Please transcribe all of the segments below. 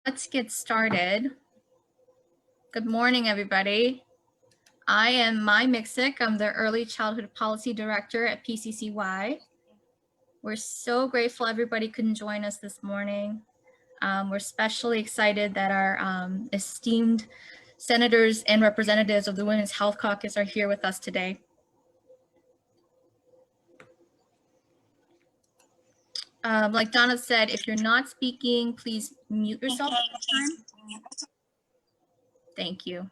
Let's get started. Good morning, everybody. I am Mai Miksic. I'm the Early Childhood Policy Director at PCCY. We're so grateful everybody couldn't join us this morning. We're especially excited that our esteemed senators and representatives of the Women's Health Caucus are here with us today. Like Donna said, if you're not speaking, please mute yourself at this time. Thank you.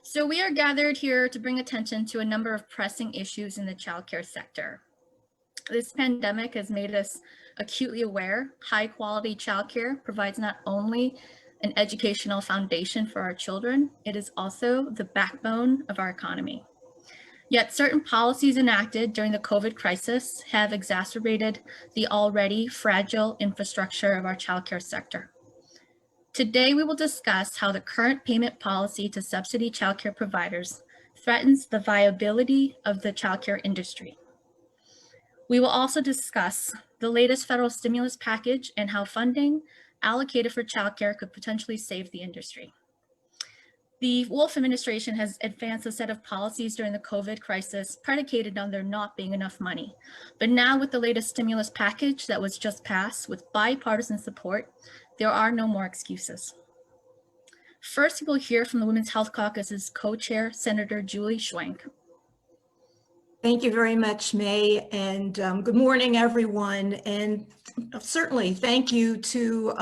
So we are gathered here to bring attention to a number of pressing issues in the childcare sector. This pandemic has made us acutely aware high quality childcare provides not only an educational foundation for our children, it is also the backbone of our economy. Yet certain policies enacted during the COVID crisis have exacerbated the already fragile infrastructure of our childcare sector. Today, we will discuss how the current payment policy to subsidy childcare providers threatens the viability of the childcare industry. We will also discuss the latest federal stimulus package and how funding allocated for childcare could potentially save the industry. The Wolf administration has advanced a set of policies during the COVID crisis predicated on there not being enough money. But now with the latest stimulus package that was just passed with bipartisan support, there are no more excuses. First, we will hear from the Women's Health Caucus's co-chair, Senator Julie Schwenk. Thank you very much, May, and good morning, everyone. And certainly thank you to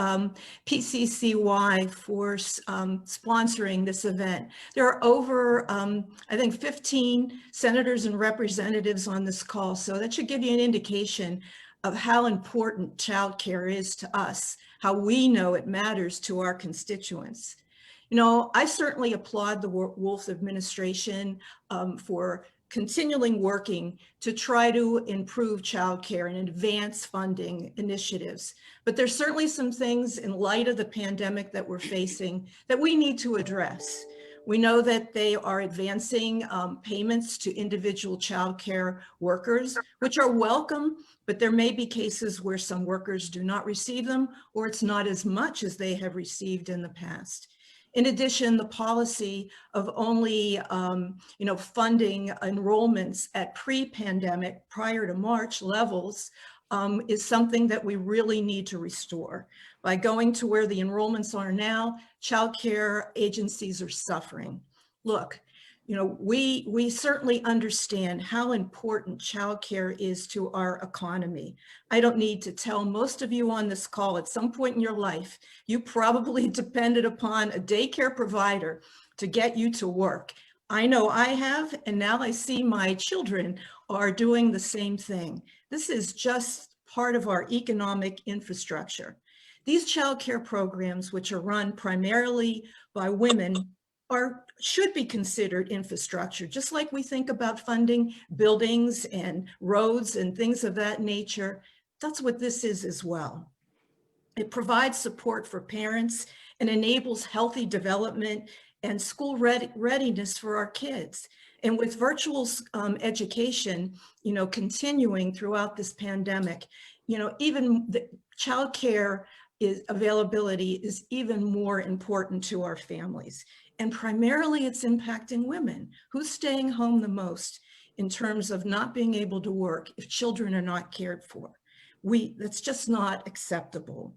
PCCY for sponsoring this event. There are over, I think, 15 senators and representatives on this call, so that should give you an indication of how important childcare is to us, how we know it matters to our constituents. You know, I certainly applaud the Wolf administration for continually working to try to improve childcare and advance funding initiatives. But there's certainly some things in light of the pandemic that we're facing that we need to address. We know that they are advancing payments to individual childcare workers, which are welcome, but there may be cases where some workers do not receive them, or it's not as much as they have received in the past. In addition, the policy of only funding enrollments at pre-pandemic, prior to March levels, is something that we really need to restore. By going to where the enrollments are now, childcare agencies are suffering. Look, you know, we certainly understand how important childcare is to our economy. I don't need to tell most of you on this call, at some point in your life, you probably depended upon a daycare provider to get you to work. I know I have, and now I see my children are doing the same thing. This is just part of our economic infrastructure. These childcare programs, which are run primarily by women, should be considered infrastructure, just like we think about funding buildings and roads and things of that nature. That's what this is as well. It provides support for parents and enables healthy development and school readiness for our kids. And with virtual education, you know, continuing throughout this pandemic, you know, even the childcare availability is even more important to our families. And primarily it's impacting women. Who's staying home the most in terms of not being able to work if children are not cared for? That's just not acceptable.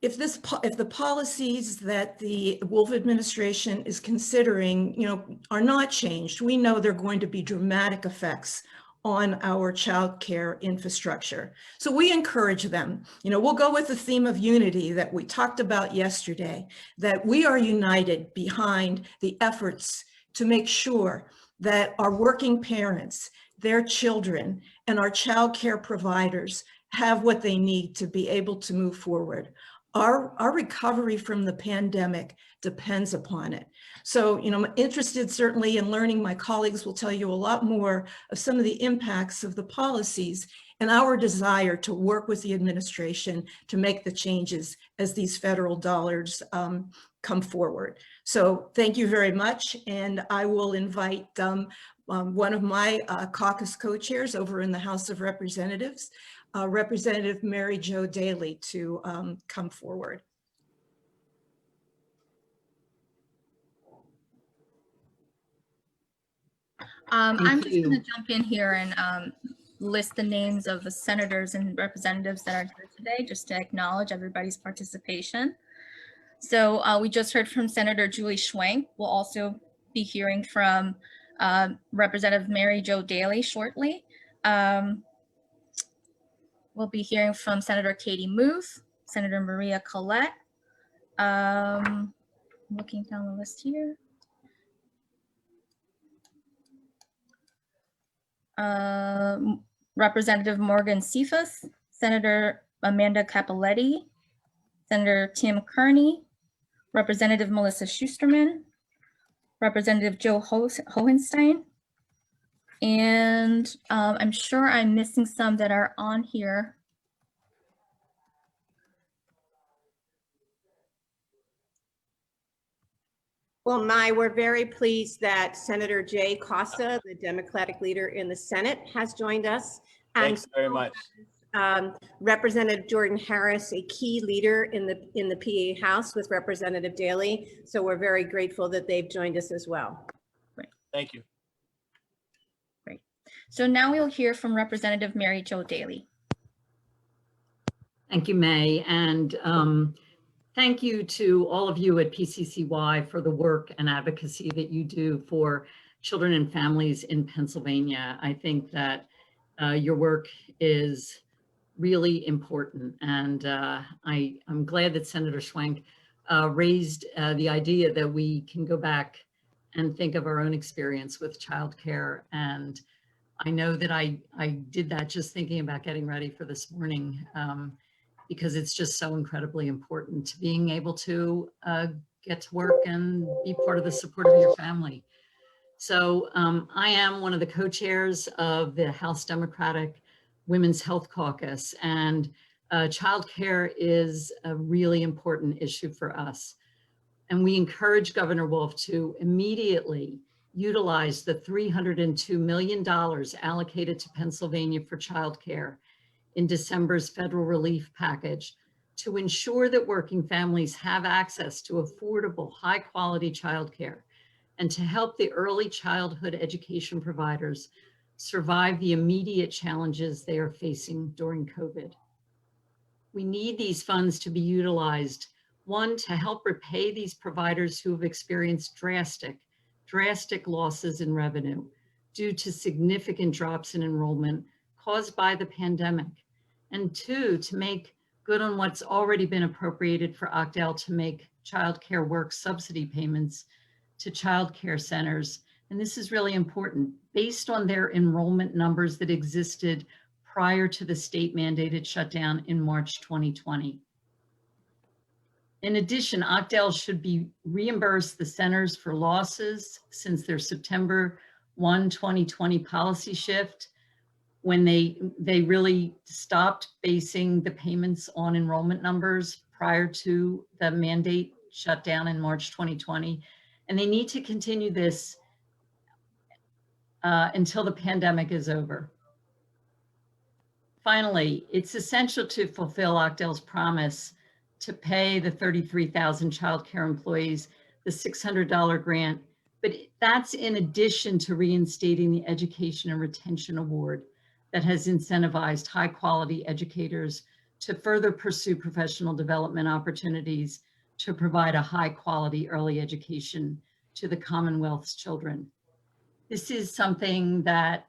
If the policies that the Wolf administration is considering, you know, are not changed, we know there are going to be dramatic effects on our childcare infrastructure. So we encourage them. You know, we'll go with the theme of unity that we talked about yesterday, that we are united behind the efforts to make sure that our working parents, their children, and our childcare providers have what they need to be able to move forward. Our recovery from the pandemic depends upon it. So, you know, I'm interested certainly in learning. My colleagues will tell you a lot more of some of the impacts of the policies and our desire to work with the administration to make the changes as these federal dollars come forward. So thank you very much. And I will invite one of my caucus co-chairs over in the House of Representatives, Representative Mary Jo Daley, to come forward. I'm just going to jump in here and list the names of the senators and representatives that are here today, just to acknowledge everybody's participation. So we just heard from Senator Julie Schwenk. We'll also be hearing from Representative Mary Jo Daley shortly. We'll be hearing from Senator Katie Muth, Senator Maria Collette. Looking down the list here. Representative Morgan Cephas, Senator Amanda Cappelletti, Senator Tim Kearney, Representative Melissa Schusterman, Representative Joe Hohenstein, and I'm sure I'm missing some that are on here. Well, Mai, we're very pleased that Senator Jay Costa, the Democratic leader in the Senate, has joined us. Thanks very much. Representative Jordan Harris, a key leader in the PA House with Representative Daley. So we're very grateful that they've joined us as well. Great. Thank you. Great. So now we'll hear from Representative Mary Jo Daley. Thank you, May. And thank you to all of you at PCCY for the work and advocacy that you do for children and families in Pennsylvania. I think that your work is really important. And I'm glad that Senator Schwenk raised the idea that we can go back and think of our own experience with childcare. And I know that I did that just thinking about getting ready for this morning, because it's just so incredibly important to being able to get to work and be part of the support of your family. So I am one of the co-chairs of the House Democratic Women's Health Caucus, and childcare is a really important issue for us. And we encourage Governor Wolf to immediately utilize the $302 million allocated to Pennsylvania for childcare in December's federal relief package to ensure that working families have access to affordable, high-quality childcare, and to help the early childhood education providers survive the immediate challenges they are facing during COVID. We need these funds to be utilized, one, to help repay these providers who have experienced drastic losses in revenue due to significant drops in enrollment caused by the pandemic, and two, to make good on what's already been appropriated for Ocdel to make childcare work subsidy payments to childcare centers. And this is really important, based on their enrollment numbers that existed prior to the state mandated shutdown in March 2020. In addition, Ocdel should be reimbursed the centers for losses since their September 1, 2020 policy shift, when they really stopped basing the payments on enrollment numbers prior to the mandate shutdown in March 2020. And they need to continue this until the pandemic is over. Finally, it's essential to fulfill Ocdel's promise to pay the 33,000 childcare employees the $600 grant, but that's in addition to reinstating the Education and Retention Award that has incentivized high quality educators to further pursue professional development opportunities to provide a high quality early education to the Commonwealth's children. This is something that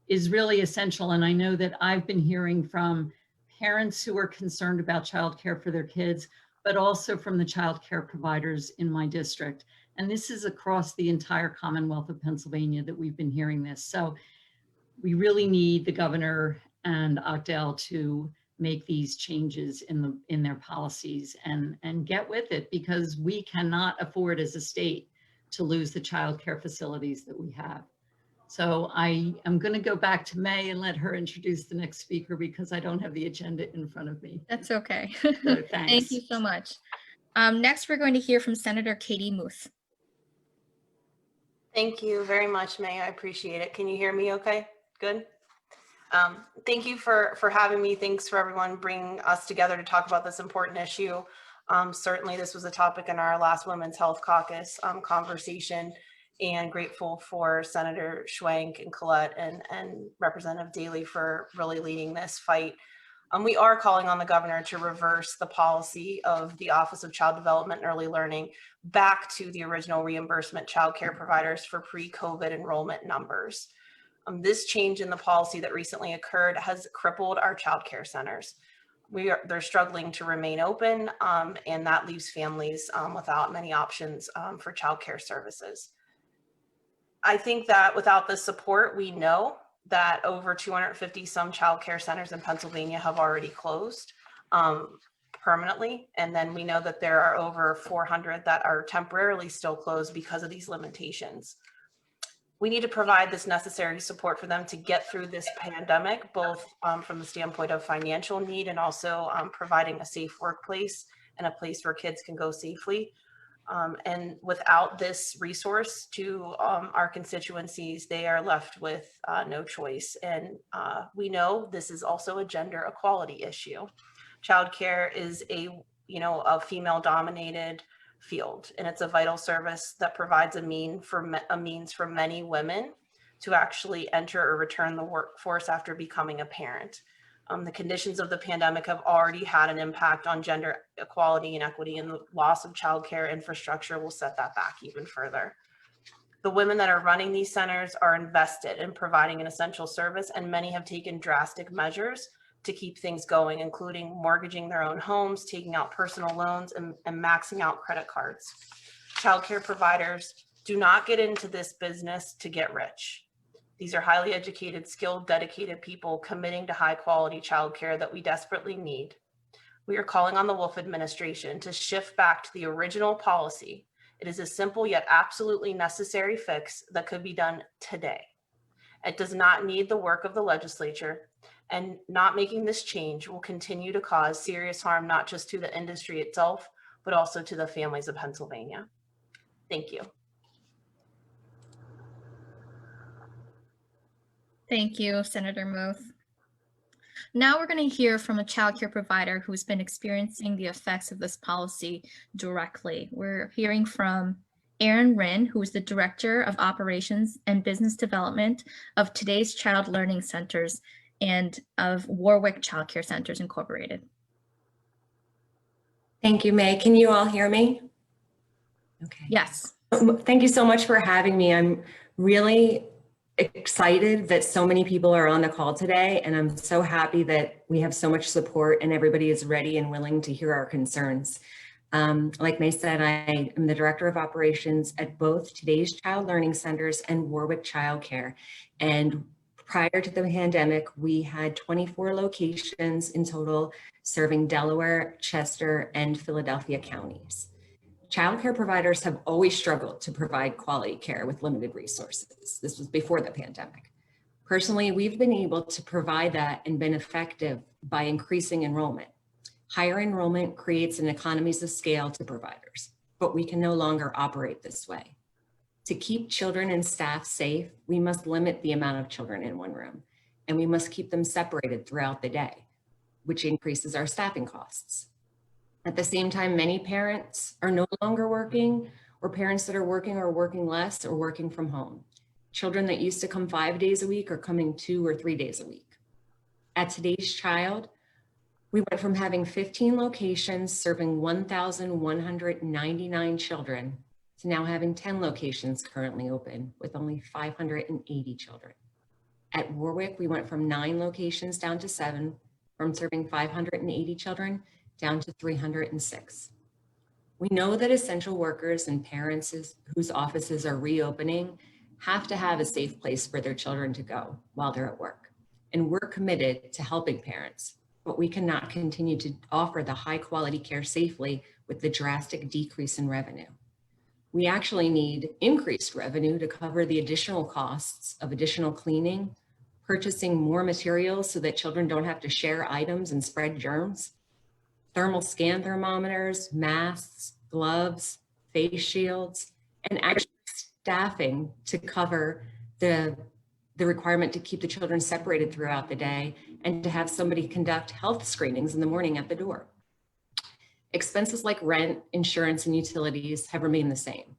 is really essential. And I know that I've been hearing from parents who are concerned about childcare for their kids, but also from the childcare providers in my district. And this is across the entire Commonwealth of Pennsylvania that we've been hearing this. So we really need the governor and Ocdel to make these changes in their policies and get with it, because we cannot afford as a state to lose the childcare facilities that we have. So I am going to go back to May and let her introduce the next speaker, because I don't have the agenda in front of me. That's okay. So thanks. Thank you so much. Next, we're going to hear from Senator Katie Muth. Thank you very much, May. I appreciate it. Can you hear me okay? Good. Thank you for having me. Thanks for everyone bringing us together to talk about this important issue. Certainly this was a topic in our last Women's Health Caucus conversation, and grateful for Senator Schwank and Collette and Representative Daly for really leading this fight. We are calling on the governor to reverse the policy of the Office of Child Development and Early Learning back to the original reimbursement child care providers for pre-COVID enrollment numbers. This change in the policy that recently occurred has crippled our child care centers. They're struggling to remain open, and that leaves families without many options for child care services. I think that without this support, we know that over 250 some child care centers in Pennsylvania have already closed permanently. And then we know that there are over 400 that are temporarily still closed because of these limitations. We need to provide this necessary support for them to get through this pandemic, both from the standpoint of financial need and also providing a safe workplace and a place where kids can go safely. And without this resource to our constituencies, they are left with no choice. And we know this is also a gender equality issue. Childcare is a female-dominated field, and it's a vital service that provides a means for many women to actually enter or return the workforce after becoming a parent. The conditions of the pandemic have already had an impact on gender equality and equity, and the loss of childcare infrastructure will set that back even further. The women that are running these centers are invested in providing an essential service, and many have taken drastic measures to keep things going, including mortgaging their own homes, taking out personal loans, and maxing out credit cards. Childcare providers do not get into this business to get rich. These are highly educated, skilled, dedicated people committing to high quality childcare that we desperately need. We are calling on the Wolf administration to shift back to the original policy. It is a simple yet absolutely necessary fix that could be done today. It does not need the work of the legislature, and not making this change will continue to cause serious harm, not just to the industry itself, but also to the families of Pennsylvania. Thank you. Thank you, Senator Muth. Now we're going to hear from a childcare provider who's been experiencing the effects of this policy directly. We're hearing from Erin Wren, who is the Director of Operations and Business Development of Today's Child Learning Centers and of Warwick Childcare Centers Incorporated. Thank you, May. Can you all hear me? Okay. Yes. Thank you so much for having me. I'm really excited that so many people are on the call today, and I'm so happy that we have so much support and everybody is ready and willing to hear our concerns. Like May said, I am the Director of Operations at both Today's Child Learning Centers and Warwick Childcare. And prior to the pandemic, we had 24 locations in total serving Delaware, Chester, and Philadelphia counties. Childcare providers have always struggled to provide quality care with limited resources. This was before the pandemic. Personally, we've been able to provide that and been effective by increasing enrollment. Higher enrollment creates an economies of scale to providers, but we can no longer operate this way. To keep children and staff safe, we must limit the amount of children in one room, and we must keep them separated throughout the day, which increases our staffing costs. At the same time, many parents are no longer working, or parents that are working less or working from home. Children that used to come 5 days a week are coming 2 or 3 days a week. At Today's Child, we went from having 15 locations serving 1,199 children to now having 10 locations currently open with only 580 children. At Warwick, we went from 9 locations down to 7, from serving 580 children down to 306. We know that essential workers and parents whose offices are reopening have to have a safe place for their children to go while they're at work. And we're committed to helping parents, but we cannot continue to offer the high quality care safely with the drastic decrease in revenue. We actually need increased revenue to cover the additional costs of additional cleaning, purchasing more materials so that children don't have to share items and spread germs, thermal scan thermometers, masks, gloves, face shields, and actually staffing to cover the requirement to keep the children separated throughout the day and to have somebody conduct health screenings in the morning at the door. Expenses like rent, insurance, and utilities have remained the same.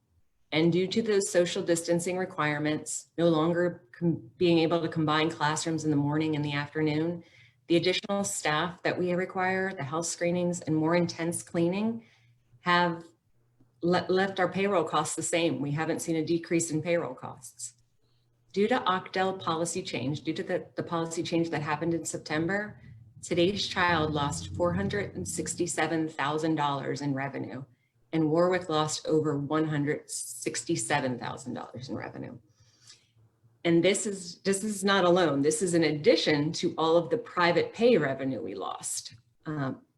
And due to those social distancing requirements, no longer being able to combine classrooms in the morning and the afternoon, the additional staff that we require, the health screenings and more intense cleaning have left our payroll costs the same. We haven't seen a decrease in payroll costs. Due to OCDEL policy change, due to the policy change that happened in September, today's child lost $467,000 in revenue, and Warwick lost over $167,000 in revenue. And this is not alone. This is in addition to all of the private pay revenue we lost.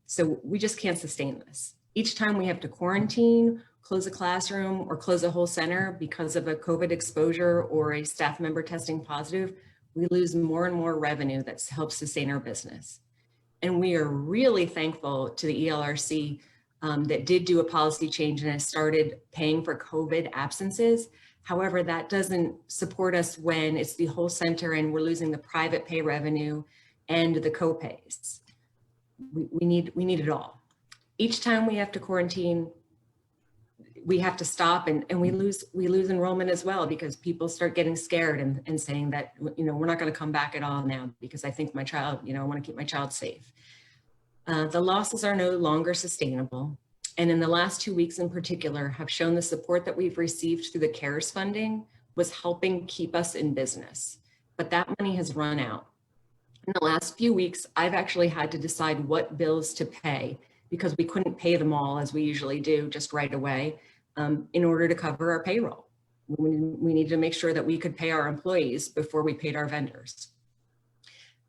So we just can't sustain this. Each time we have to quarantine, close a classroom, or close a whole center because of a COVID exposure or a staff member testing positive, we lose more and more revenue that helps sustain our business. And we are really thankful to the ELRC that did do a policy change and has started paying for COVID absences. However, that doesn't support us when it's the whole center and we're losing the private pay revenue and the co-pays. We need it all. Each time we have to quarantine, we have to stop and we lose enrollment as well, because people start getting scared and saying that, we're not going to come back at all now because I think my child, I want to keep my child safe. The losses are no longer sustainable. And in the last 2 weeks in particular have shown the support that we've received through the CARES funding was helping keep us in business. But that money has run out. In the last few weeks, I've actually had to decide what bills to pay because we couldn't pay them all as we usually do just right away in order to cover our payroll. We needed to make sure that we could pay our employees before we paid our vendors.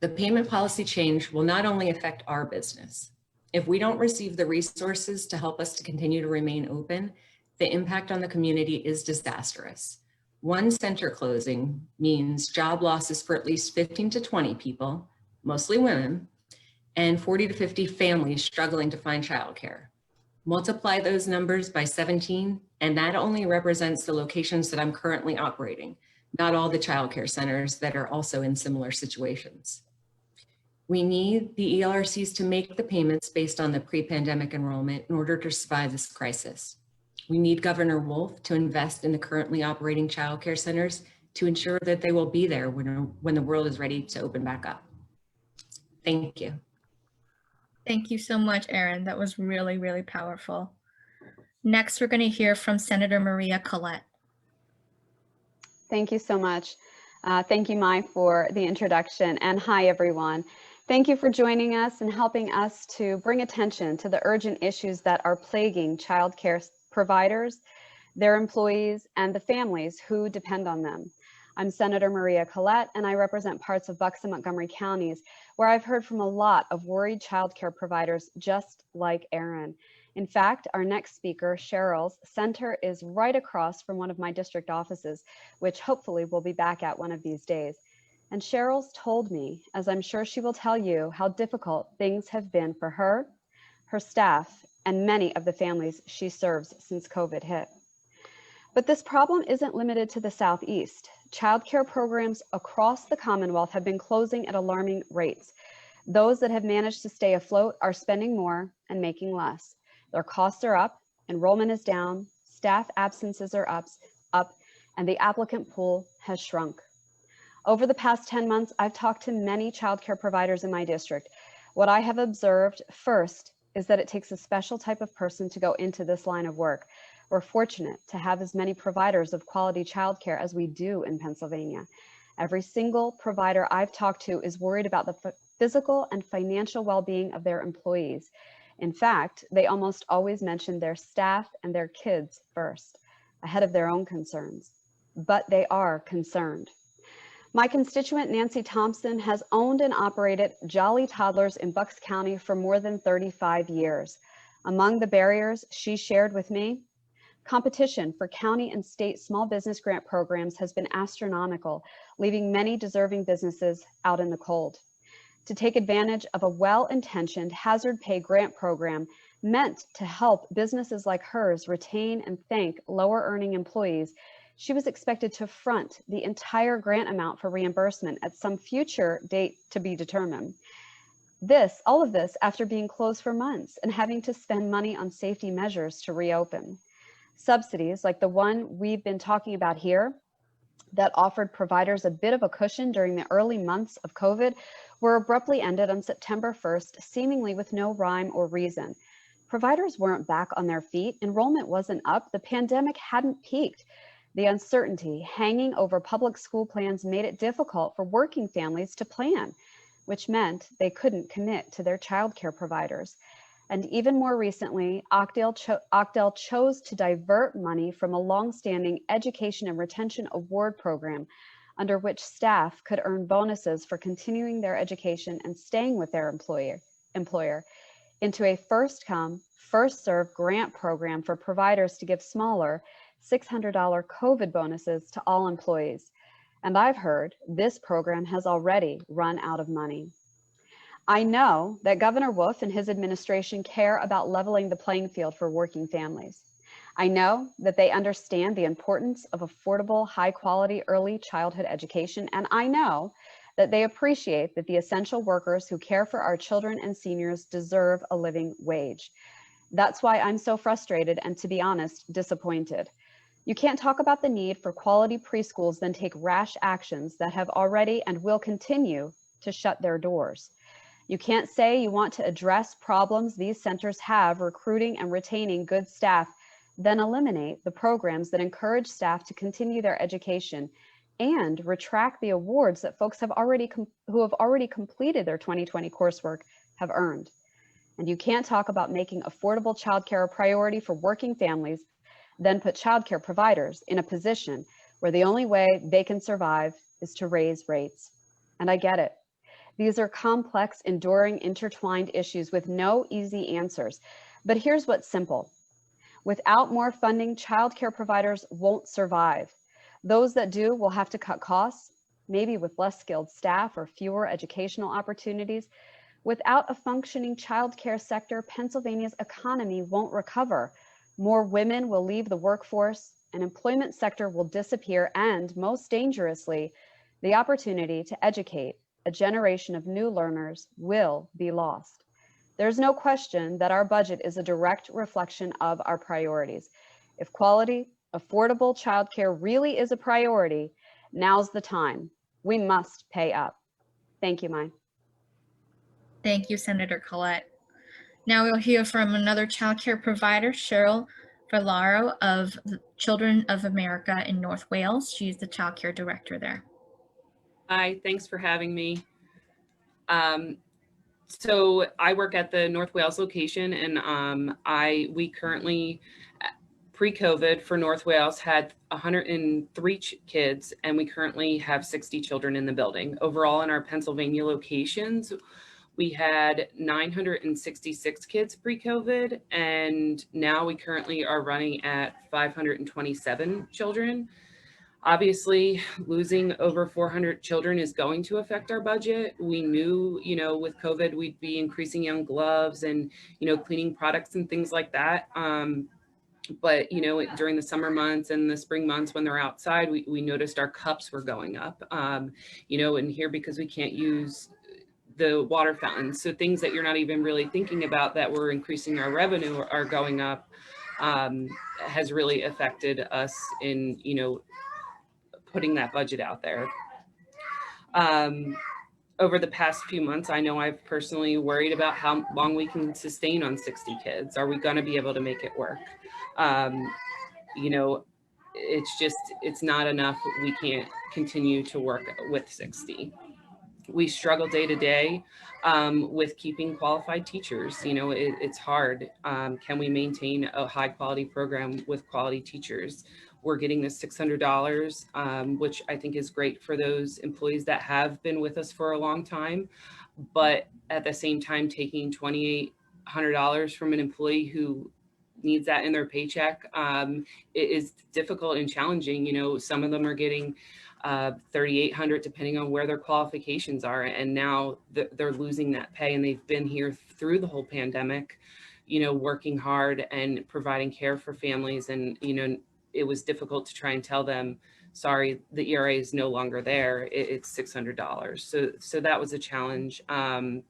The payment policy change will not only affect our business. If we don't receive the resources to help us to continue to remain open, the impact on the community is disastrous. One center closing means job losses for at least 15 to 20 people, mostly women, and 40 to 50 families struggling to find childcare. Multiply those numbers by 17, and that only represents the locations that I'm currently operating, not all the childcare centers that are also in similar situations. We need the ELRCs to make the payments based on the pre-pandemic enrollment in order to survive this crisis. We need Governor Wolf to invest in the currently operating childcare centers to ensure that they will be there when the world is ready to open back up. Thank you. Thank you so much, Erin. That was really, really powerful. Next, we're going to hear from Senator Maria Collette. Thank you so much. Thank you, Mai, for the introduction, and hi, everyone. Thank you for joining us and helping us to bring attention to the urgent issues that are plaguing childcare providers, their employees, and the families who depend on them. I'm Senator Maria Collette, and I represent parts of Bucks and Montgomery counties, where I've heard from a lot of worried childcare providers just like Erin. In fact, our next speaker, Cheryl's center, is right across from one of my district offices, which hopefully we'll be back at one of these days. And Cheryl's told me, as I'm sure she will tell you, how difficult things have been for her, her staff, and many of the families she serves since COVID hit. But this problem isn't limited to the Southeast. Childcare programs across the Commonwealth have been closing at alarming rates. Those that have managed to stay afloat are spending more and making less. Their costs are up, enrollment is down, staff absences are up, and the applicant pool has shrunk. Over the past 10 months, I've talked to many childcare providers in my district. What I have observed first is that it takes a special type of person to go into this line of work. We're fortunate to have as many providers of quality childcare as we do in Pennsylvania. Every single provider I've talked to is worried about the physical and financial well-being of their employees. In fact, they almost always mention their staff and their kids first, ahead of their own concerns. But they are concerned. My constituent, Nancy Thompson, has owned and operated Jolly Toddlers in Bucks County for more than 35 years. Among the barriers she shared with me, competition for county and state small business grant programs has been astronomical, leaving many deserving businesses out in the cold. To take advantage of a well-intentioned hazard pay grant program meant to help businesses like hers retain and thank lower earning employees, she was expected to front the entire grant amount for reimbursement at some future date to be determined. All of this after being closed for months and having to spend money on safety measures to reopen. Subsidies like the one we've been talking about here that offered providers a bit of a cushion during the early months of COVID were abruptly ended on September 1st, seemingly with no rhyme or reason. Providers weren't back on their feet, enrollment wasn't up, the pandemic hadn't peaked. The uncertainty hanging over public school plans made it difficult for working families to plan, which meant they couldn't commit to their childcare providers. And even more recently, Ocdel chose to divert money from a longstanding Education and Retention Award program under which staff could earn bonuses for continuing their education and staying with their employer into a first come, first served grant program for providers to give smaller $600 COVID bonuses to all employees. And I've heard this program has already run out of money. I know that Governor Wolf and his administration care about leveling the playing field for working families. I know that they understand the importance of affordable, high-quality early childhood education, and I know that they appreciate that the essential workers who care for our children and seniors deserve a living wage. That's why I'm so frustrated and, to be honest, disappointed. You can't talk about the need for quality preschools, then take rash actions that have already and will continue to shut their doors. You can't say you want to address problems these centers have recruiting and retaining good staff, then eliminate the programs that encourage staff to continue their education and retract the awards that folks who have already completed their 2020 coursework have earned. And you can't talk about making affordable childcare a priority for working families, then put childcare providers in a position where the only way they can survive is to raise rates. And I get it. These are complex, enduring, intertwined issues with no easy answers. But here's what's simple. Without more funding, childcare providers won't survive. Those that do will have to cut costs, maybe with less skilled staff or fewer educational opportunities. Without a functioning childcare sector, Pennsylvania's economy won't recover. More women will leave the workforce, an employment sector will disappear, and most dangerously, the opportunity to educate a generation of new learners will be lost. There's no question that our budget is a direct reflection of our priorities. If quality, affordable childcare really is a priority, now's the time. We must pay up. Thank you, Mai. Thank you, Senator Collette. Now we'll hear from another childcare provider, Cheryl Valaro of the Children of America in North Wales. She's the childcare director there. Hi, thanks for having me. So I work at the North Wales location, and we currently, pre-COVID for North Wales, had 103 kids, and we currently have 60 children in the building. Overall, in our Pennsylvania locations, we had 966 kids pre-COVID, and now we currently are running at 527 children. Obviously, losing over 400 children is going to affect our budget. We knew, with COVID, we'd be increasing young gloves and, cleaning products and things like that. But, during the summer months and the spring months when they're outside, we noticed our cups were going up, and here because we can't use the water fountains. So things that you're not even really thinking about that were increasing our revenue are going up, has really affected us in, putting that budget out there. Over the past few months, I know I've personally worried about how long we can sustain on 60 kids. Are we going to be able to make it work? It's not enough. We can't continue to work with 60. We struggle day to day with keeping qualified teachers. It's hard. Can we maintain a high quality program with quality teachers? We're getting this $600, which I think is great for those employees that have been with us for a long time. But at the same time, taking $2,800 from an employee who needs that in their paycheck, it is difficult and challenging. Some of them are getting $3,800 depending on where their qualifications are. And now they're losing that pay, and they've been here through the whole pandemic, working hard and providing care for families. And, it was difficult to try and tell them, sorry, the ERA is no longer there. It's $600. So that was a challenge. And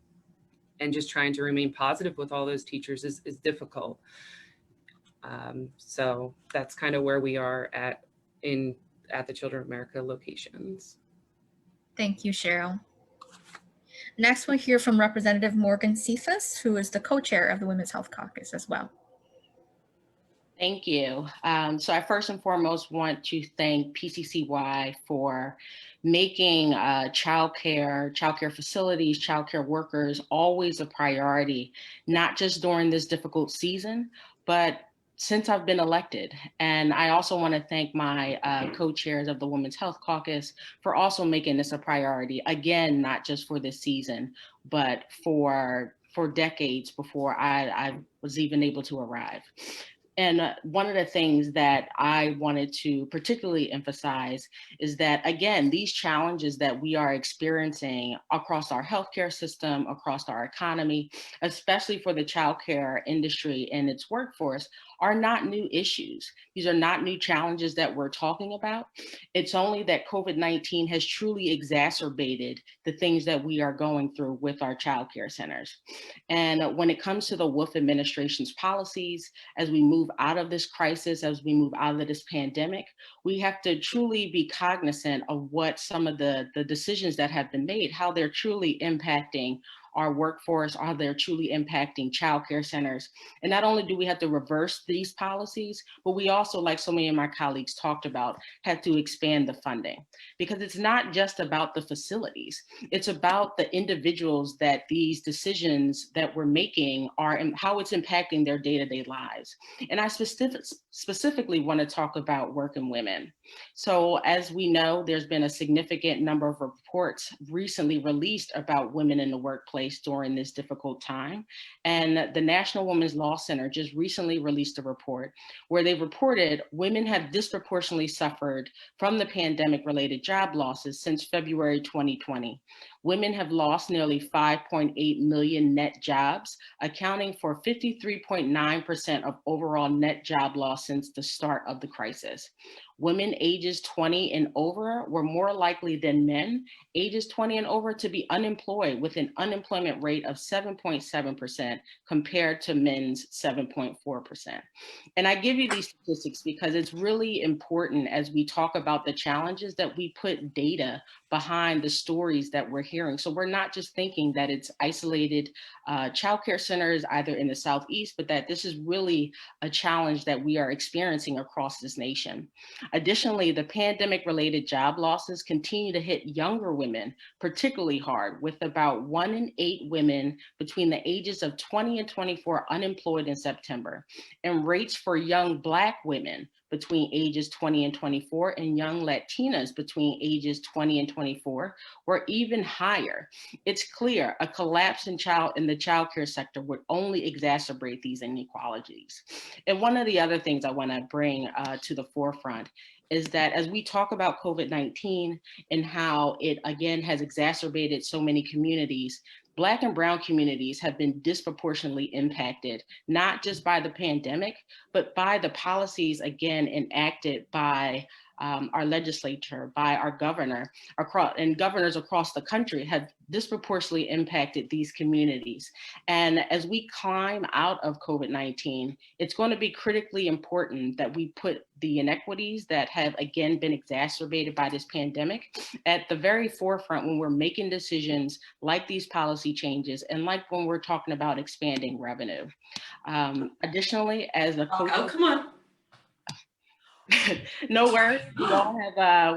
just trying to remain positive with all those teachers is difficult. So that's kind of where we are at the Children of America locations. Thank you, Cheryl. Next, we'll hear from Representative Morgan Cephas, who is the co-chair of the Women's Health Caucus as well. Thank you. So I first and foremost want to thank PCCY for making childcare facilities, childcare workers always a priority, not just during this difficult season, but since I've been elected. And I also want to thank my co-chairs of the Women's Health Caucus for also making this a priority, again, not just for this season, but for decades before I was even able to arrive. And one of the things that I wanted to particularly emphasize is that, again, these challenges that we are experiencing across our healthcare system, across our economy, especially for the childcare industry and its workforce, are not new issues. These are not new challenges that we're talking about. It's only that COVID-19 has truly exacerbated the things that we are going through with our childcare centers. And when it comes to the Wolf administration's policies, as we move out of this crisis, as we move out of this pandemic, we have to truly be cognizant of what some of the decisions that have been made, how they're truly impacting our workforce, how they're truly impacting childcare centers. And not only do we have to reverse these policies, but we also, like so many of my colleagues talked about, have to expand the funding. Because it's not just about the facilities, it's about the individuals that these decisions that we're making are and how it's impacting their day-to-day lives. And I specifically want to talk about working women. So as we know, there's been a significant number of reports recently released about women in the workplace during this difficult time. And the National Women's Law Center just recently released a report where they reported women have disproportionately suffered from the pandemic-related job losses since February 2020. Women have lost nearly 5.8 million net jobs, accounting for 53.9% of overall net job loss since the start of the crisis. Women ages 20 and over were more likely than men ages 20 and over to be unemployed, with an unemployment rate of 7.7% compared to men's 7.4%. And I give you these statistics because it's really important as we talk about the challenges that we put data behind the stories that we're hearing. So we're not just thinking that it's isolated childcare centers either in the Southeast, but that this is really a challenge that we are experiencing across this nation. Additionally, the pandemic-related job losses continue to hit younger women particularly hard, with about 1 in 8 women between the ages of 20 and 24 unemployed in September, and rates for young Black women between ages 20 and 24 and young Latinas between ages 20 and 24 were even higher. It's clear a collapse in the childcare sector would only exacerbate these inequalities. And one of the other things I want to bring to the forefront is that as we talk about COVID-19 and how it again has exacerbated so many communities, Black and Brown communities have been disproportionately impacted, not just by the pandemic, but by the policies, again, enacted by our legislature, by our governor, and governors across the country have disproportionately impacted these communities. And as we climb out of COVID-19, it's going to be critically important that we put the inequities that have, again, been exacerbated by this pandemic at the very forefront when we're making decisions like these policy changes and like when we're talking about expanding revenue. Additionally, as a Oh, come on. No worries. We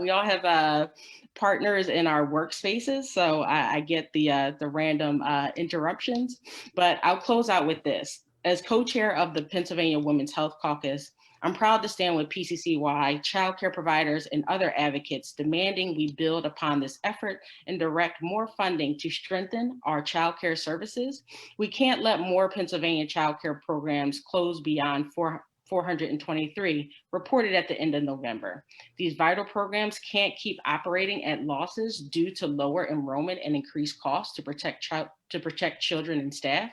all have partners in our workspaces, so I get the random interruptions. But I'll close out with this. As co-chair of the Pennsylvania Women's Health Caucus, I'm proud to stand with PCCY, childcare providers, and other advocates demanding we build upon this effort and direct more funding to strengthen our childcare services. We can't let more Pennsylvania childcare programs close beyond 423 reported at the end of November. These vital programs can't keep operating at losses due to lower enrollment and increased costs to protect children and staff.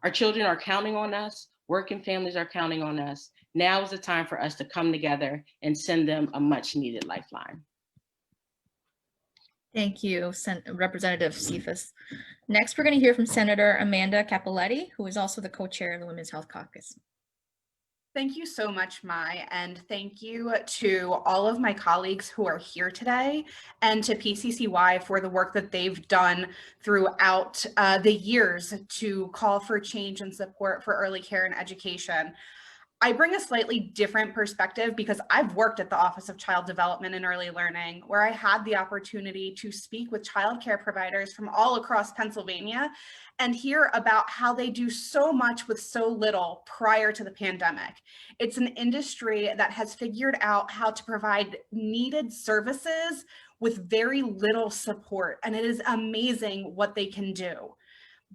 Our children are counting on us, working families are counting on us, Now is the time for us to come together and send them a much needed lifeline. Thank you, Representative Cephas. Next, we're going to hear from Senator Amanda Cappelletti, who is also the co-chair of the Women's Health Caucus. Thank you so much, Mai, and thank you to all of my colleagues who are here today and to PCCY for the work that they've done throughout the years to call for change and support for early care and education. I bring a slightly different perspective because I've worked at the Office of Child Development and Early Learning, where I had the opportunity to speak with childcare providers from all across Pennsylvania and hear about how they do so much with so little prior to the pandemic. It's an industry that has figured out how to provide needed services with very little support, and it is amazing what they can do.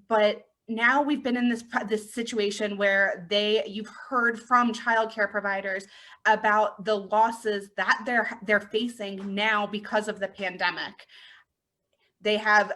But now we've been in this situation where you've heard from childcare providers about the losses that they're facing now because of the pandemic. They have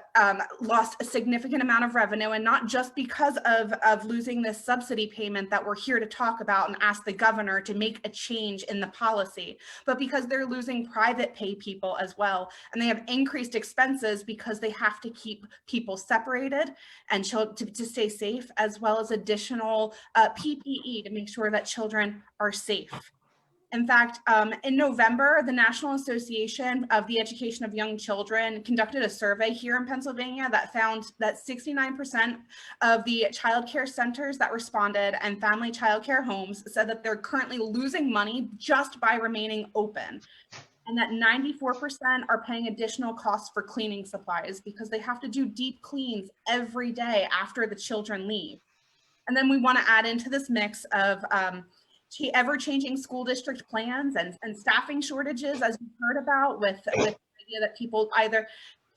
lost a significant amount of revenue, and not just because of losing this subsidy payment that we're here to talk about and ask the governor to make a change in the policy, but because they're losing private pay people as well. And they have increased expenses because they have to keep people separated and to stay safe, as well as additional PPE to make sure that children are safe. In fact, in November, the National Association of the Education of Young Children conducted a survey here in Pennsylvania that found that 69% of the childcare centers that responded and family childcare homes said that they're currently losing money just by remaining open, and that 94% are paying additional costs for cleaning supplies because they have to do deep cleans every day after the children leave. And then we want to add into this mix of ever-changing school district plans and staffing shortages, as we've heard about, with the idea that people either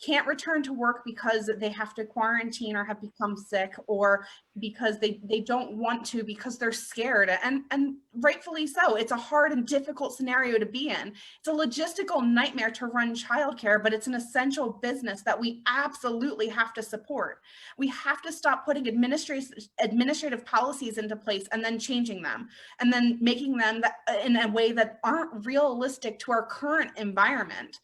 can't return to work because they have to quarantine or have become sick, or because they don't want to because they're scared, and rightfully so. It's a hard and difficult scenario to be in. It's a logistical nightmare to run childcare, but it's an essential business that we absolutely have to support. We have to stop putting administrative policies into place and then changing them, and then making them in a way that aren't realistic to our current environment.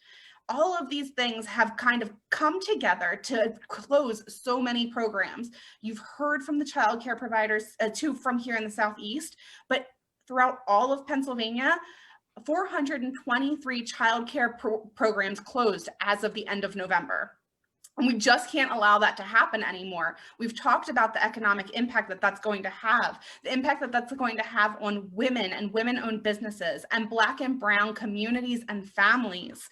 All of these things have kind of come together to close so many programs. You've heard from the childcare providers too from here in the Southeast, but throughout all of Pennsylvania, 423 childcare programs closed as of the end of November. And we just can't allow that to happen anymore. We've talked about the economic impact that that's going to have, the impact that that's going to have on women and women-owned businesses and Black and brown communities and families.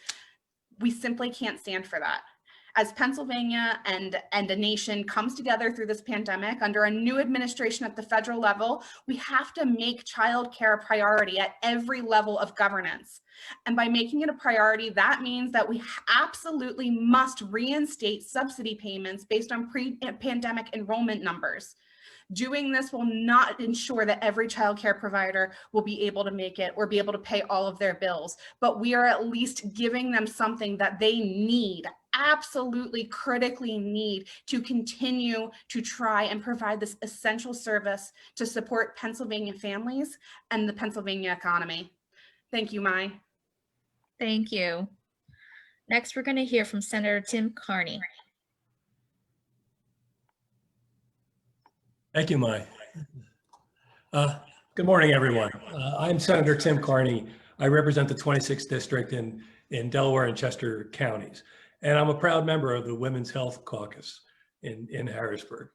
We simply can't stand for that. As Pennsylvania and a nation comes together through this pandemic under a new administration at the federal level, we have to make childcare a priority at every level of governance. And by making it a priority, that means that we absolutely must reinstate subsidy payments based on pre-pandemic enrollment numbers. Doing this will not ensure that every childcare provider will be able to make it or be able to pay all of their bills, but we are at least giving them something that they need, absolutely critically need, to continue to try and provide this essential service to support Pennsylvania families and the Pennsylvania economy. Thank you, Mai. Thank you. Next, we're going to hear from Senator Tim Carney. Thank you, Mai. Good morning, everyone. I'm Senator Tim Carney. I represent the 26th district in Delaware and Chester counties, and I'm a proud member of the Women's Health Caucus in Harrisburg.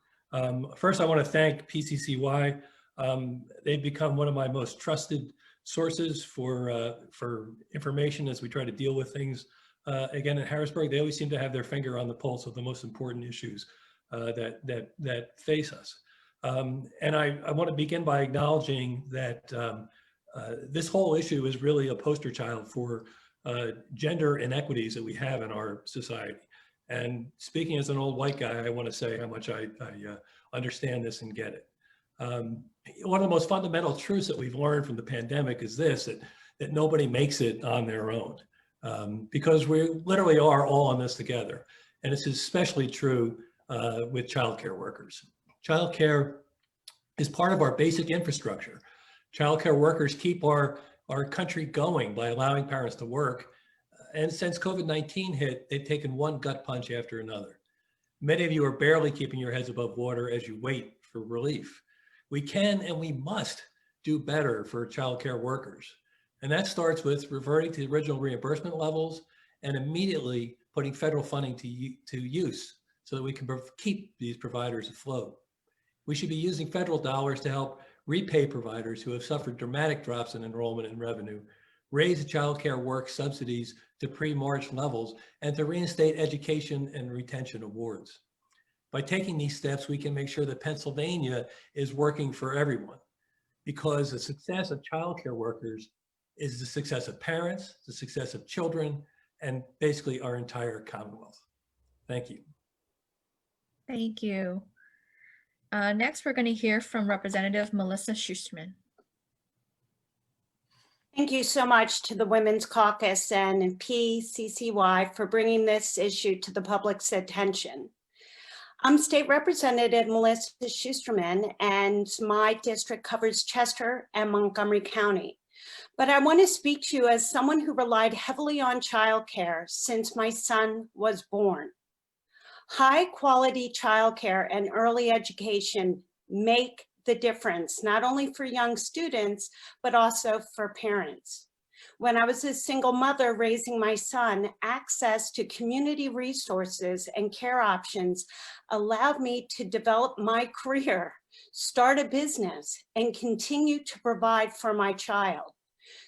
First, I want to thank PCCY. They've become one of my most trusted sources for information as we try to deal with things. Again, in Harrisburg, they always seem to have their finger on the pulse of the most important issues that face us. And I want to begin by acknowledging that this whole issue is really a poster child for gender inequities that we have in our society. And speaking as an old white guy, I want to say how much I understand this and get it. One of the most fundamental truths that we've learned from the pandemic is this, that nobody makes it on their own, because we literally are all in this together. And this is especially true with childcare workers. Childcare is part of our basic infrastructure Childcare workers keep our country going by allowing parents to work. And since COVID-19 hit, they've taken one gut punch after another. Many of you are barely keeping your heads above water as you wait for relief. We can and we must do better for childcare workers. And that starts with reverting to the original reimbursement levels and immediately putting federal funding to use so that we can keep these providers afloat. We should be using federal dollars to help repay providers who have suffered dramatic drops in enrollment and revenue, raise child care work subsidies to pre-March levels, and to reinstate education and retention awards. By taking these steps, we can make sure that Pennsylvania is working for everyone, because the success of child care workers is the success of parents, the success of children, and basically our entire Commonwealth. Thank you. Thank you. Next, we're going to hear from Representative Melissa Schusterman. Thank you so much to the Women's Caucus and PCCY for bringing this issue to the public's attention. I'm State Representative Melissa Schusterman, and my district covers Chester and Montgomery County. But I want to speak to you as someone who relied heavily on childcare since my son was born. High quality childcare and early education make the difference, not only for young students, but also for parents. When I was a single mother raising my son, access to community resources and care options allowed me to develop my career, start a business, and continue to provide for my child.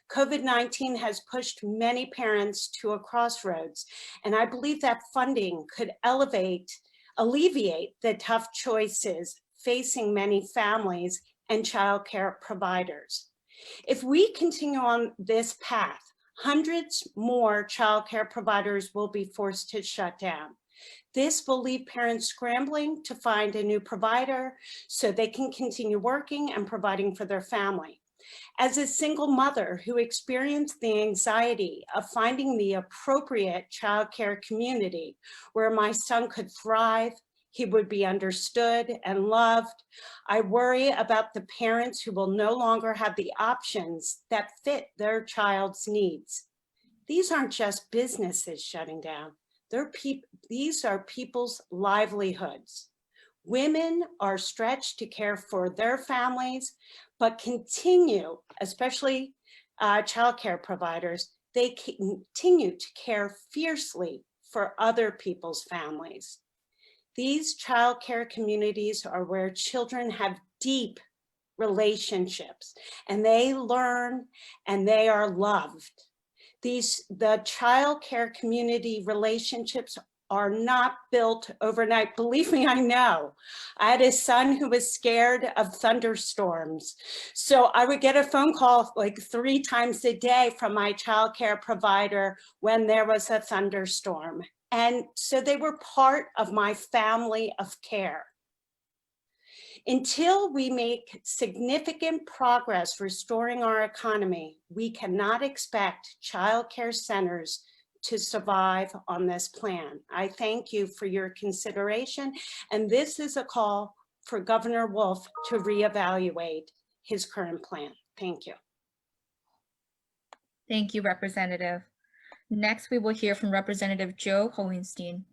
COVID-19 has pushed many parents to a crossroads, and I believe that funding could alleviate the tough choices facing many families and childcare providers. If we continue on this path, hundreds more childcare providers will be forced to shut down. This will leave parents scrambling to find a new provider so they can continue working and providing for their family. As a single mother who experienced the anxiety of finding the appropriate childcare community where my son could thrive, he would be understood and loved, I worry about the parents who will no longer have the options that fit their child's needs. These aren't just businesses shutting down. These are people's livelihoods. Women are stretched to care for their families, but continue, especially childcare providers, they continue to care fiercely for other people's families. These childcare communities are where children have deep relationships and they learn and they are loved. The childcare community relationships are not built overnight. Believe me, I know. I had a son who was scared of thunderstorms. So I would get a phone call like 3 times a day from my childcare provider when there was a thunderstorm. And so they were part of my family of care. Until we make significant progress restoring our economy, we cannot expect childcare centers to survive on this plan. I thank you for your consideration, and this is a call for Governor Wolf to reevaluate his current plan. Thank you. Thank you, Representative. Next, we will hear from Representative Joe Hohenstein.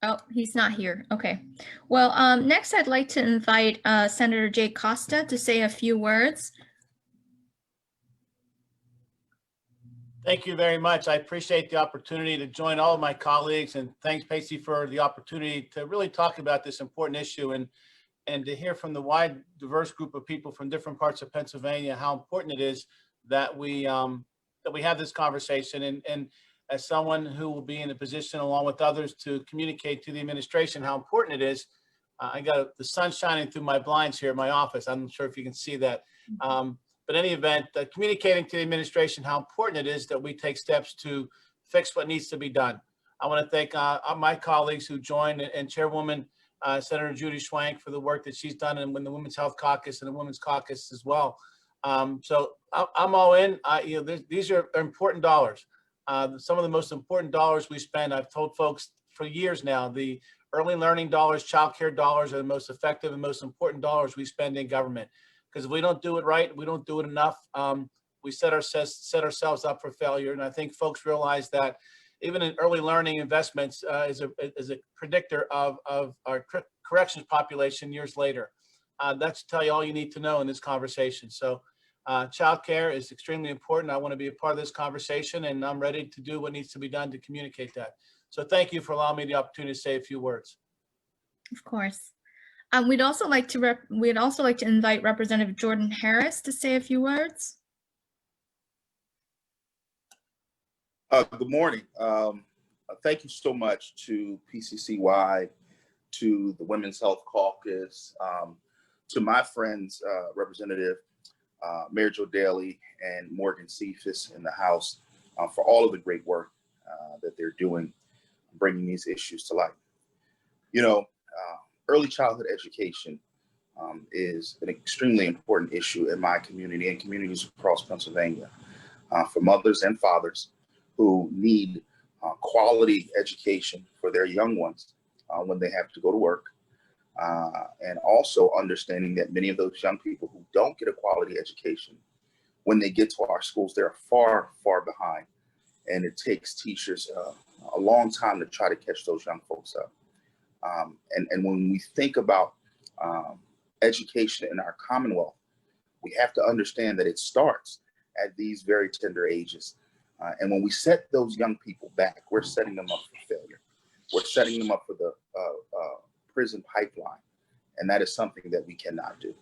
Oh, he's not here. Okay. Well, next I'd like to invite Senator Jay Costa to say a few words. Thank you very much. I appreciate the opportunity to join all of my colleagues, and thanks, Pacey, for the opportunity to really talk about this important issue and to hear from the wide, diverse group of people from different parts of Pennsylvania how important it is that we have this conversation. And as someone who will be in a position, along with others, to communicate to the administration how important it is, I got the sun shining through my blinds here in my office. I'm not sure if you can see that. But in any event, communicating to the administration how important it is that we take steps to fix what needs to be done. I want to thank my colleagues who joined, and Chairwoman Senator Judy Schwank for the work that she's done, and the Women's Health Caucus and the Women's Caucus as well. So I'm all in. These are important dollars. some of the most important dollars we spend, I've told folks for years now, the early learning dollars, childcare dollars are the most effective and most important dollars we spend in government. Because if we don't do it right, we don't do it enough, we set ourselves up for failure. And I think folks realize that even in early learning investments is a predictor of our corrections population years later. That's to tell you all you need to know in this conversation. So childcare is extremely important. I want to be a part of this conversation, and I'm ready to do what needs to be done to communicate that. So thank you for allowing me the opportunity to say a few words. Of course. We'd also like to invite Representative Jordan Harris to say a few words. Good morning. Thank you so much to PCCY, to the Women's Health Caucus, to my friends, Representative Mayor Joe Daley and Morgan Cephas in the House for all of the great work that they're doing, bringing these issues to light. You know, early childhood education is an extremely important issue in my community and communities across Pennsylvania for mothers and fathers who need quality education for their young ones when they have to go to work. And also understanding that many of those young people who don't get a quality education, when they get to our schools, they're far, far behind. And it takes teachers a long time to try to catch those young folks up. And when we think about education in our Commonwealth, we have to understand that it starts at these very tender ages. And when we set those young people back, we're setting them up for failure. We're setting them up for the prison pipeline. And that is something that we cannot do.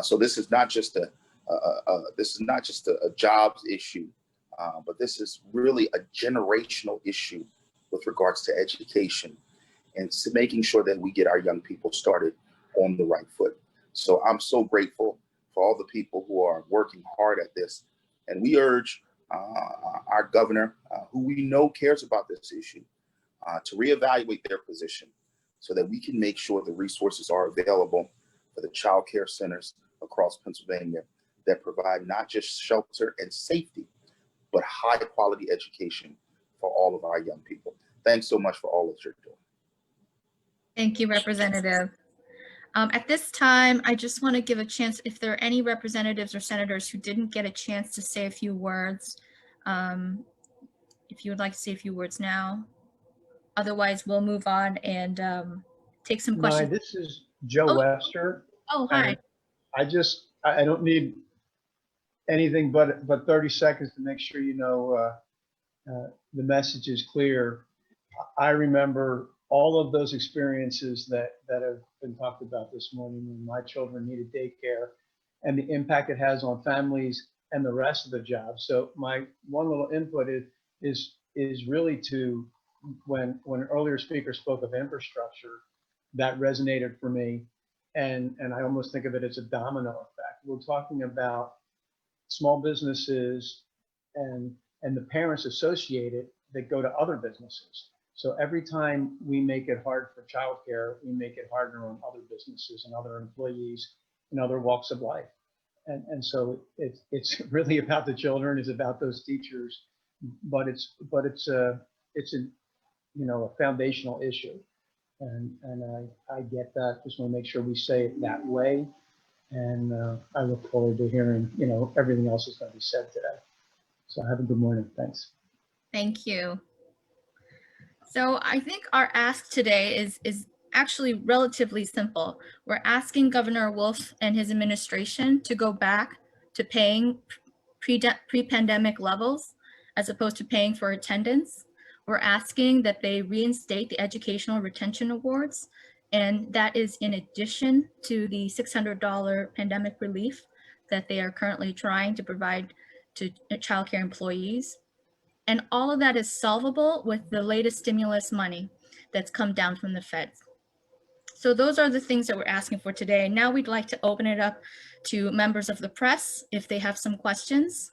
So this is not just a jobs issue, but this is really a generational issue with regards to education and making sure that we get our young people started on the right foot. So I'm so grateful for all the people who are working hard at this. And we urge our governor, who we know cares about this issue, to reevaluate their position so that we can make sure the resources are available for the child care centers across Pennsylvania that provide not just shelter and safety, but high quality education for all of our young people. Thanks so much for all that you're doing. Thank you, Representative. At this time, I just want to give a chance, if there are any representatives or senators who didn't get a chance to say a few words, if you would like to say a few words now. Otherwise, we'll move on and take some questions. Hi, this is Joe Webster. Oh, hi. I don't need anything but 30 seconds to make sure you know the message is clear. I remember all of those experiences that have been talked about this morning when my children needed daycare and the impact it has on families and the rest of the job. So my one little input is really to, when earlier speaker spoke of infrastructure, that resonated for me. And I almost think of it as a domino effect. We're talking about small businesses and the parents associated that go to other businesses. So every time we make it hard for childcare, we make it harder on other businesses and other employees in other walks of life. And so it's really about the children, it's about those teachers, but it's a foundational issue. And I get that. Just want to make sure we say it that way. And I look forward to hearing, everything else that's going to be said today. So have a good morning. Thanks. Thank you. So I think our ask today is actually relatively simple. We're asking Governor Wolf and his administration to go back to paying pre-pandemic levels as opposed to paying for attendance. We're asking that they reinstate the educational retention awards, and that is in addition to the $600 pandemic relief that they are currently trying to provide to childcare employees. And all of that is solvable with the latest stimulus money that's come down from the Fed. So those are the things that we're asking for today. Now we'd like to open it up to members of the press if they have some questions.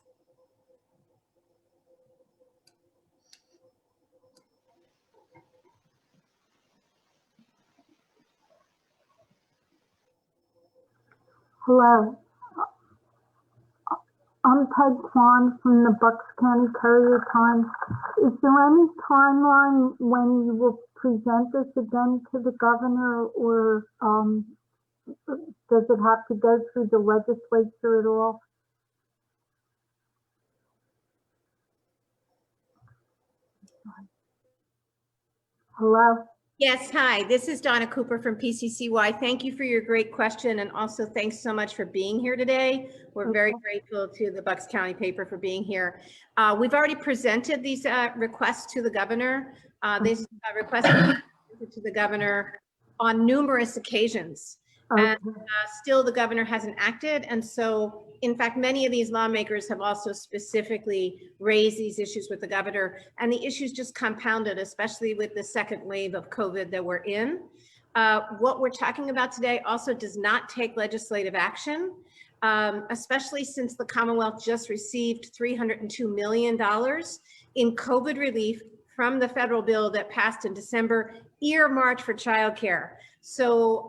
Hello. I'm Peg Kwan from the Bucks County Courier Times. Is there any timeline when you will present this again to the governor, or does it have to go through the legislature at all? Hello? Yes, hi, this is Donna Cooper from PCCY. Thank you for your great question, and also thanks so much for being here today. We're very grateful to the Bucks County paper for being here. We've already presented these requests to the governor. This request was presented to the governor on numerous occasions. And still the governor hasn't acted. And so, in fact, many of these lawmakers have also specifically raised these issues with the governor, and the issues just compounded, especially with the second wave of COVID that we're in. What we're talking about today also does not take legislative action, especially since the Commonwealth just received $302 million in COVID relief from the federal bill that passed in December, earmarked for childcare. So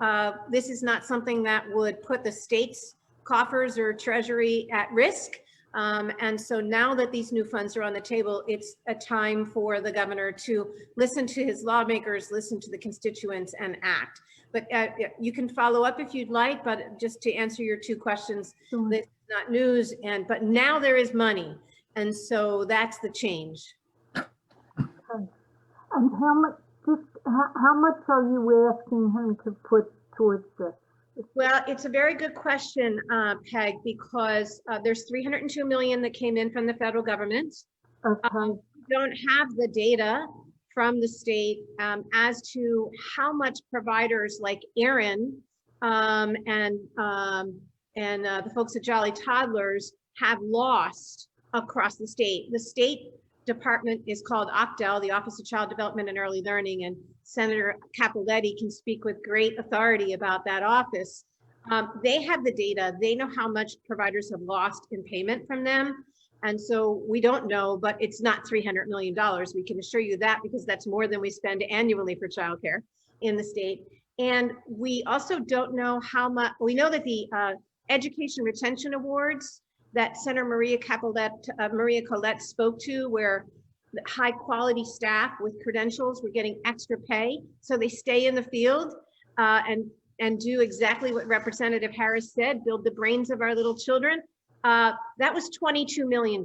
this is not something that would put the state's coffers or treasury at risk. And so now that these new funds are on the table, it's a time for the governor to listen to his lawmakers, listen to the constituents, and act. But you can follow up if you'd like, but just to answer your two questions, this is not news, but now there is money. And so that's the change. And how much are you asking him to put towards this? Well, it's a very good question, Peg, because there's $302 million that came in from the federal government. Okay. Don't have the data from the state as to how much providers like Erin and the folks at Jolly Toddlers have lost across the state. The state department is called OCDEL, the Office of Child Development and Early Learning, and Senator Capoletti can speak with great authority about that office. They have the data. They know how much providers have lost in payment from them. And so we don't know, but it's not $300 million. We can assure you that, because that's more than we spend annually for childcare in the state. And we also don't know how much. We know that the Education Retention Awards that Senator Maria Collette spoke to, where high quality staff with credentials were getting extra pay, so they stay in the field and do exactly what Representative Harris said, build the brains of our little children. That was $22 million.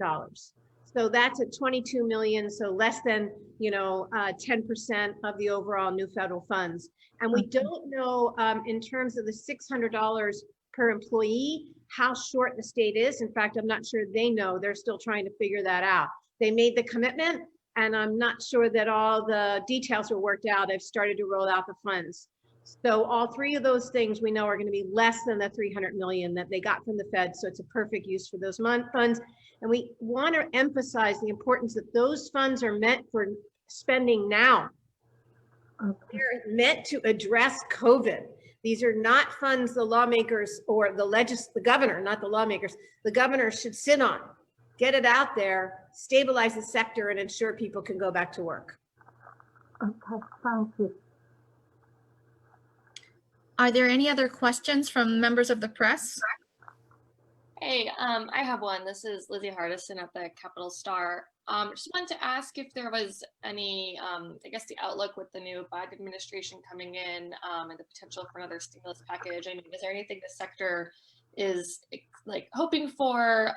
So that's at 22 million, so less than 10% of the overall new federal funds. And we don't know in terms of the $600 per employee, how short the state is. In fact, I'm not sure they know. They're still trying to figure that out. They made the commitment, and I'm not sure that all the details are worked out. I've started to roll out the funds. So all three of those things we know are going to be less than the 300 million that they got from the Fed. So it's a perfect use for those funds. And we want to emphasize the importance that those funds are meant for spending now. They're meant to address COVID. These are not funds the lawmakers or the governor, not the lawmakers, the governor should sit on. Get it out there, stabilize the sector, and ensure people can go back to work. Okay, thank you. Are there any other questions from members of the press? Hey, I have one. This is Lizzie Hardison at the Capital Star. Just wanted to ask if there was any, I guess, the outlook with the new Biden administration coming in and the potential for another stimulus package. I mean, is there anything the sector is like hoping for,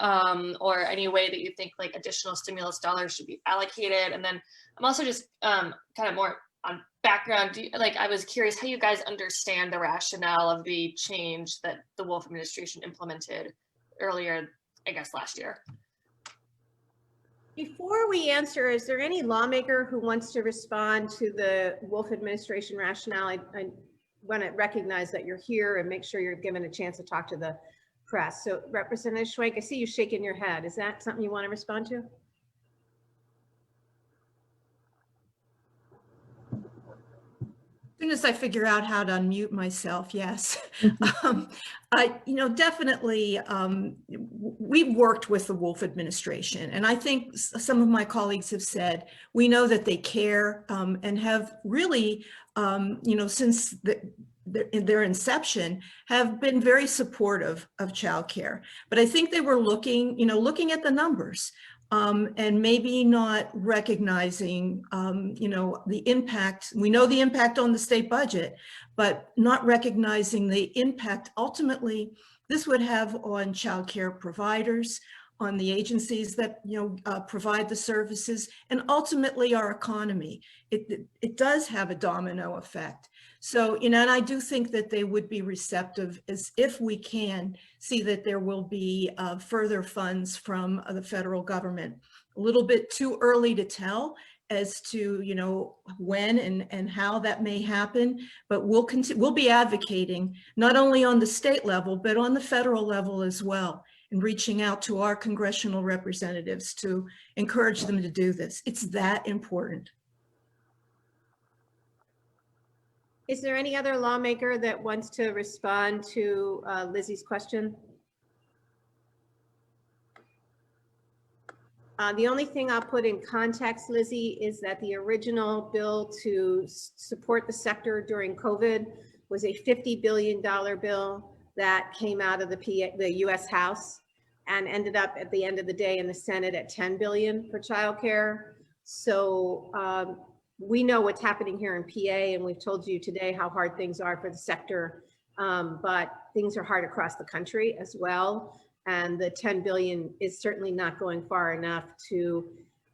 or any way that you think like additional stimulus dollars should be allocated? And then I'm also just kind of more on background. I was curious how you guys understand the rationale of the change that the Wolf administration implemented earlier, I guess, last year. Before we answer, is there any lawmaker who wants to respond to the Wolf administration rationale? I want to recognize that you're here and make sure you're given a chance to talk to the press. So Representative Schwenk, I see you shaking your head. Is that something you want to respond to? As soon as I figure out how to unmute myself, yes. Definitely, we've worked with the Wolf administration, and I think some of my colleagues have said, we know that they care and have really, since their inception have been very supportive of childcare. But I think they were looking at the numbers and maybe not recognizing, the impact. We know the impact on the state budget, but not recognizing the impact ultimately this would have on childcare providers, on the agencies that provide the services, and ultimately our economy. It does have a domino effect. So, and I do think that they would be receptive as if we can see that there will be further funds from the federal government. A little bit too early to tell as to when and how that may happen, but we'll be advocating not only on the state level but on the federal level as well, and reaching out to our congressional representatives to encourage them to do this. It's that important. Is there any other lawmaker that wants to respond to Lizzie's question? The only thing I'll put in context, Lizzie, is that the original bill to support the sector during COVID was a $50 billion bill that came out of the US House and ended up at the end of the day in the Senate at $10 billion for childcare. So we know what's happening here in PA, and we've told you today how hard things are for the sector, but things are hard across the country as well. And the 10 billion is certainly not going far enough to,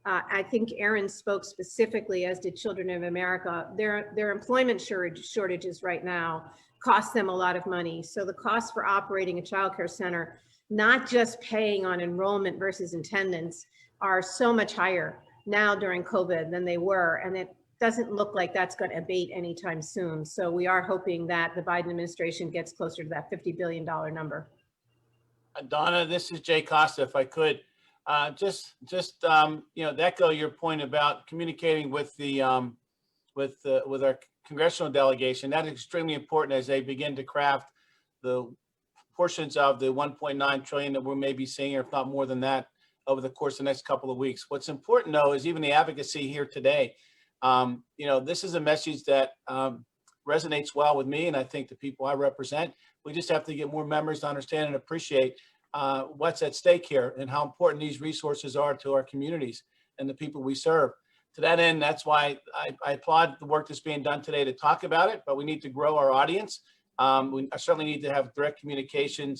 I think Erin spoke specifically, as did Children of America. Their employment shortages right now cost them a lot of money. So the cost for operating a childcare center, not just paying on enrollment versus attendance, are so much higher now during COVID than they were. And it doesn't look like that's going to abate anytime soon. So we are hoping that the Biden administration gets closer to that $50 billion number. Donna, this is Jay Costa. If I could echo your point about communicating with the with our congressional delegation. That is extremely important as they begin to craft the portions of the 1.9 trillion that we may be seeing, or if not more than that, over the course of the next couple of weeks. What's important, though, is even the advocacy here today. This is a message that resonates well with me, and I think the people I represent. We just have to get more members to understand and appreciate what's at stake here and how important these resources are to our communities and the people we serve. To that end, that's why I applaud the work that's being done today to talk about it, but we need to grow our audience. I certainly need to have direct communication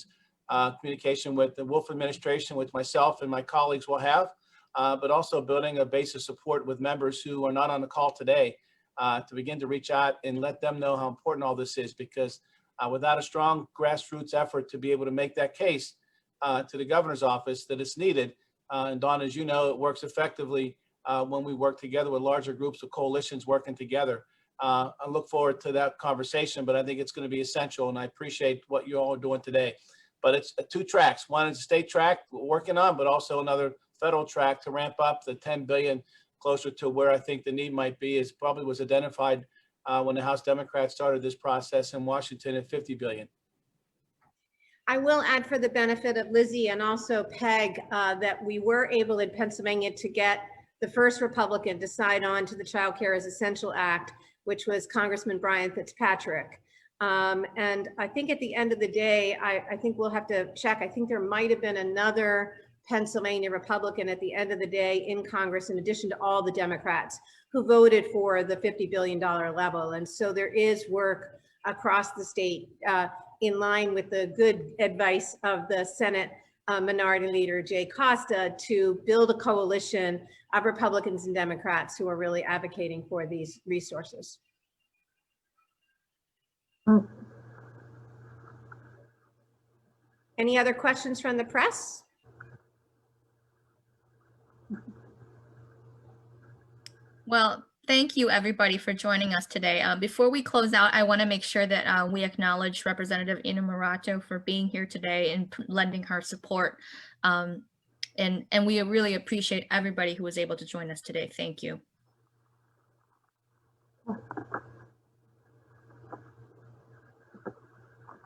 with the Wolf administration, with myself and my colleagues will have, but also building a base of support with members who are not on the call today to begin to reach out and let them know how important all this is, because without a strong grassroots effort to be able to make that case to the governor's office that it's needed, and Dawn, as you know, it works effectively when we work together with larger groups of coalitions working together. I look forward to that conversation, but I think it's going to be essential, and I appreciate what you all are doing today. But it's two tracks. One is a state track we're working on, but also another federal track to ramp up the 10 billion closer to where I think the need might be, is probably was identified when the House Democrats started this process in Washington at 50 billion. I will add, for the benefit of Lizzie and also Peg, that we were able in Pennsylvania to get the first Republican to sign on to the Child Care as Essential Act, which was Congressman Brian Fitzpatrick. And I think at the end of the day, I think we'll have to check. I think there might have been another Pennsylvania Republican at the end of the day in Congress, in addition to all the Democrats who voted for the $50 billion level. And so there is work across the state in line with the good advice of the Senate Minority Leader Jay Costa to build a coalition of Republicans and Democrats who are really advocating for these resources. Any other questions from the press? Well, thank you everybody for joining us today. Before we close out, I want to make sure that we acknowledge Representative Ina Morato for being here today and lending her support. And we really appreciate everybody who was able to join us today. Thank you.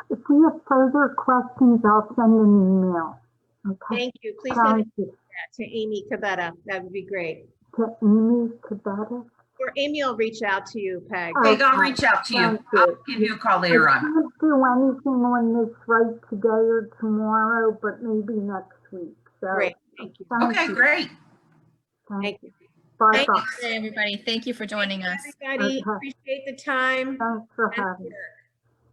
If we have further questions, I'll send an email. Okay. Thank you. Please send it to Amy Cabetta. That would be great. To Amy Cabetta? Or Amy will reach out to you, Peg. Peg, I'll reach out to you. Thank I'll give you a call later I on. can't do anything on this right today or tomorrow, but maybe next week. So, Great, thank you. Okay, great. Thank you. Bye-bye. Thank you, everybody. Thank you for joining us. Everybody, Okay. appreciate the time. Thanks for and having me. for